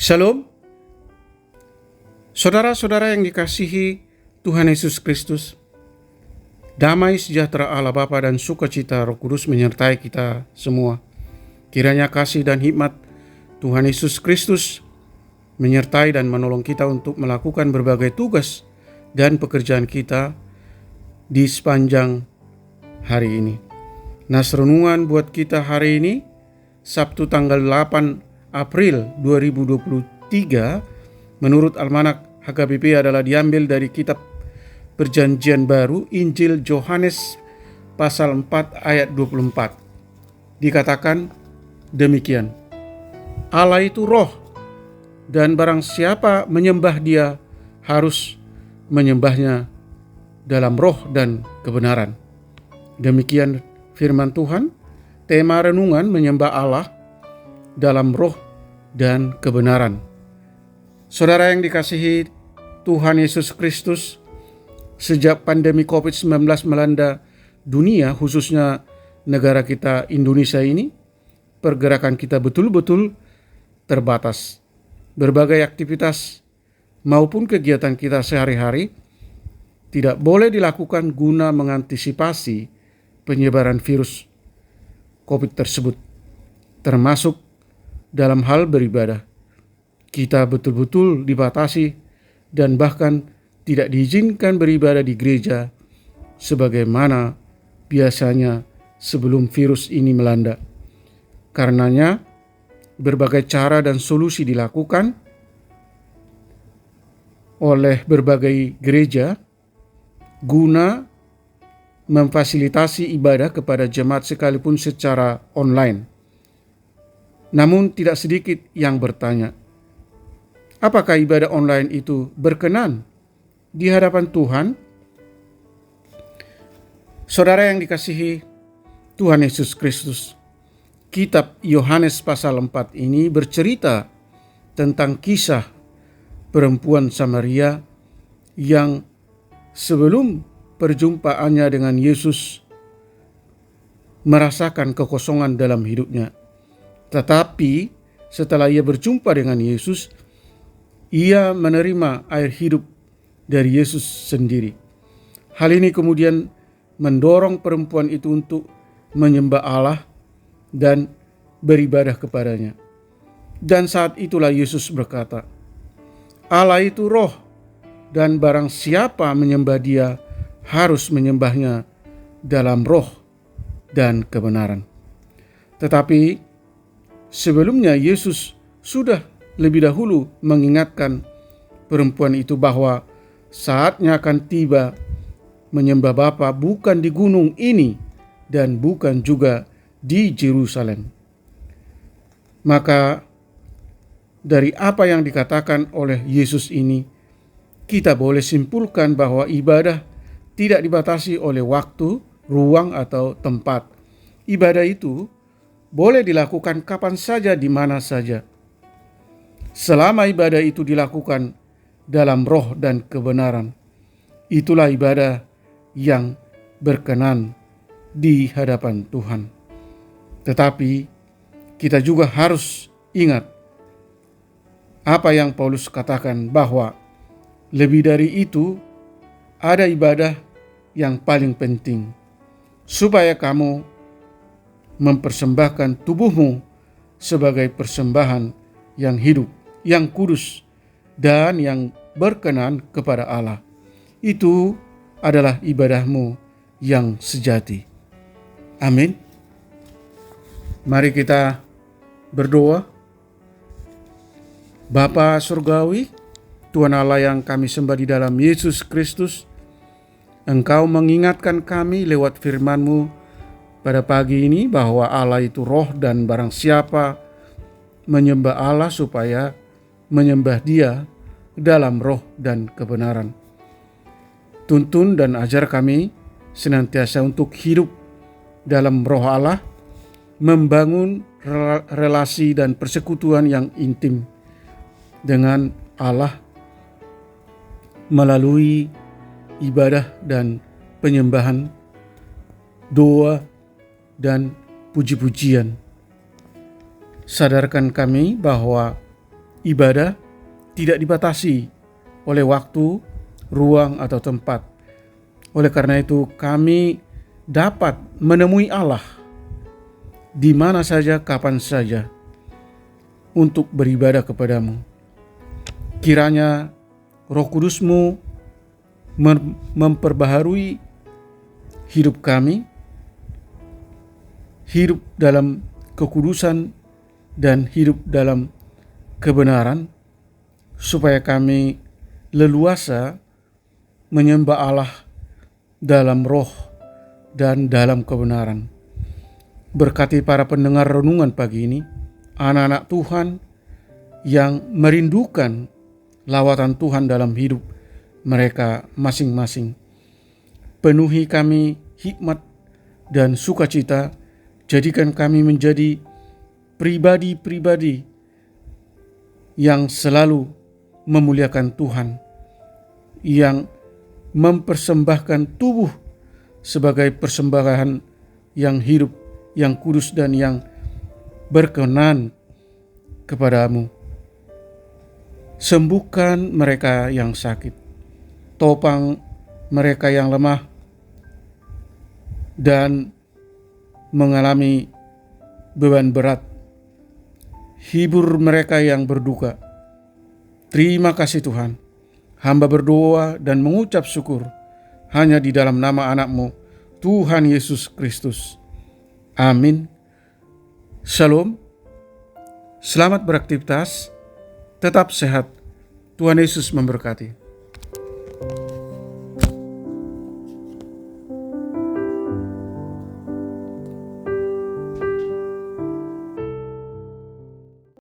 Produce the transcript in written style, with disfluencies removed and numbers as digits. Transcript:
Shalom, saudara-saudara yang dikasihi Tuhan Yesus Kristus. Damai sejahtera Allah Bapa dan sukacita Roh Kudus menyertai kita semua. Kiranya kasih dan hikmat Tuhan Yesus Kristus menyertai dan menolong kita untuk melakukan berbagai tugas dan pekerjaan kita di sepanjang hari ini. Nas renungan buat kita hari ini, Sabtu tanggal 8 April 2023, menurut Almanak HKBP adalah diambil dari kitab Perjanjian Baru, Injil Yohanes pasal 4 ayat 24. Dikatakan demikian, Allah itu roh, dan barang siapa menyembah dia harus menyembahnya dalam roh dan kebenaran. Demikian firman Tuhan. Tema renungan menyembah Allah dalam roh dan kebenaran. Saudara yang dikasihi Tuhan Yesus Kristus, sejak pandemi COVID-19 melanda dunia, khususnya negara kita Indonesia ini, pergerakan kita betul-betul terbatas. Berbagai aktivitas maupun kegiatan kita sehari-hari tidak boleh dilakukan guna mengantisipasi penyebaran virus COVID tersebut, termasuk dalam hal beribadah. Kita betul-betul dibatasi dan bahkan tidak diizinkan beribadah di gereja sebagaimana biasanya sebelum virus ini melanda. Karenanya, berbagai cara dan solusi dilakukan oleh berbagai gereja guna memfasilitasi ibadah kepada jemaat sekalipun secara online. Namun tidak sedikit yang bertanya, apakah ibadah online itu berkenan di hadapan Tuhan? Saudara yang dikasihi Tuhan Yesus Kristus, kitab Yohanes pasal 4 ini bercerita tentang kisah perempuan Samaria yang sebelum perjumpaannya dengan Yesus merasakan kekosongan dalam hidupnya. Tetapi setelah ia berjumpa dengan Yesus, ia menerima air hidup dari Yesus sendiri. Hal ini kemudian mendorong perempuan itu untuk menyembah Allah dan beribadah kepadanya. Dan saat itulah Yesus berkata, Allah itu roh, dan barang siapa menyembah dia harus menyembahnya dalam roh dan kebenaran. Tetapi sebelumnya Yesus sudah lebih dahulu mengingatkan perempuan itu bahwa saatnya akan tiba menyembah Bapa bukan di gunung ini dan bukan juga di Yerusalem. Maka dari apa yang dikatakan oleh Yesus ini, kita boleh simpulkan bahwa ibadah tidak dibatasi oleh waktu, ruang, atau tempat. Ibadah itu boleh dilakukan kapan saja, di mana saja, selama ibadah itu dilakukan dalam roh dan kebenaran. Itulah ibadah yang berkenan di hadapan Tuhan. Tetapi kita juga harus ingat apa yang Paulus katakan, bahwa lebih dari itu ada ibadah yang paling penting, supaya kamu mempersembahkan tubuhmu sebagai persembahan yang hidup, yang kudus, dan yang berkenan kepada Allah. Itu adalah ibadahmu yang sejati. Amin. Mari kita berdoa. Bapa surgawi, Tuhan Allah yang kami sembah di dalam Yesus Kristus, Engkau mengingatkan kami lewat firman-Mu pada pagi ini bahwa Allah itu roh, dan barang siapa menyembah Allah supaya menyembah Dia dalam roh dan kebenaran. Tuntun dan ajar kami senantiasa untuk hidup dalam roh Allah, membangun relasi dan persekutuan yang intim dengan Allah melalui ibadah dan penyembahan, doa, dan puji-pujian. Sadarkan kami bahwa ibadah tidak dibatasi oleh waktu, ruang, atau tempat. Oleh karena itu, kami dapat menemui Allah di mana saja, kapan saja, untuk beribadah kepadamu. Kiranya Roh Kudus-Mu memperbaharui hidup kami, hidup dalam kekudusan dan hidup dalam kebenaran, supaya kami leluasa menyembah Allah dalam roh dan dalam kebenaran. Berkati para pendengar renungan pagi ini, anak-anak Tuhan yang merindukan lawatan Tuhan dalam hidup mereka masing-masing. Penuhi kami hikmat dan sukacita, jadikan kami menjadi pribadi-pribadi yang selalu memuliakan Tuhan, yang mempersembahkan tubuh sebagai persembahan yang hidup, yang kudus, dan yang berkenan kepadamu. Sembuhkan mereka yang sakit, topang mereka yang lemah dan mengalami beban berat, hibur mereka yang berduka. Terima kasih Tuhan. Hamba berdoa dan mengucap syukur hanya di dalam nama anak-Mu, Tuhan Yesus Kristus. Amin. Shalom. Selamat beraktivitas. Tetap sehat. Tuhan Yesus memberkati.